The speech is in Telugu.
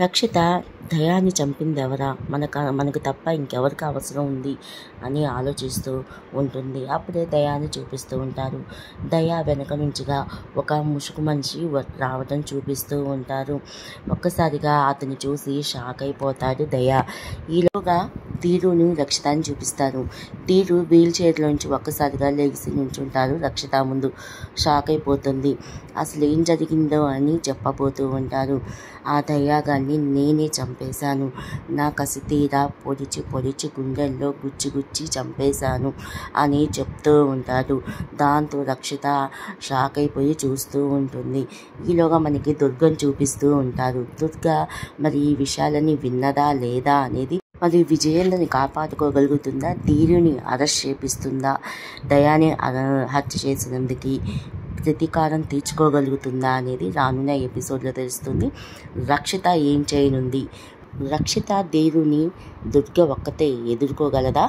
రక్షిత దయాని చంపిందెవరా, మనకు తప్ప ఇంకెవరికి అవసరం ఉంది అని ఆలోచిస్తూ ఉంటుంది. అప్పుడే దయాని చూపిస్తూ ఉంటారు. దయ వెనక నుంచిగా ఒక ముసుగు మనిషి రావడం చూపిస్తూ ఉంటారు. ఒక్కసారిగా అతన్ని చూసి షాక్ అయిపోతాడు దయ. ఈలోగా ధీరుని రక్షితాన్ని చూపిస్తారు. ధీరు వీల్ చైర్లోంచి ఒక్కసారిగా లెగిసి నుంచుంటారు. రక్షిత ముందు షాక్ అయిపోతుంది. అసలు ఏం జరిగిందో అని చెప్పబోతూ ఉంటారు. ఆ దయ్యాగాన్ని నేనే చంపేశాను, నా కసి తీరా పొడిచి గుండెల్లో గుచ్చి చంపేశాను అని చెప్తూ ఉంటాడు. దాంతో రక్షిత షాక్ అయిపోయి చూస్తూ ఉంటుంది. ఈలోగా మనకి దుర్గను చూపిస్తూ ఉంటారు. దుర్గ మరి ఈ విషయాలని విన్నదా లేదా అనేది, మరి విజయేంద్రని కాపాడుకోగలుగుతుందా, ధీరుని అరెస్ట్ చేపిస్తుందా, దయాని హత్య చేసినందుకు ప్రతీకారం తీర్చుకోగలుగుతుందా అనేది రానున్న ఎపిసోడ్లో తెలుస్తుంది. రక్షిత ఏం చేయనుంది, రక్షిత ధీరుని దుర్గ ఒక్కతే ఎదుర్కోగలదా?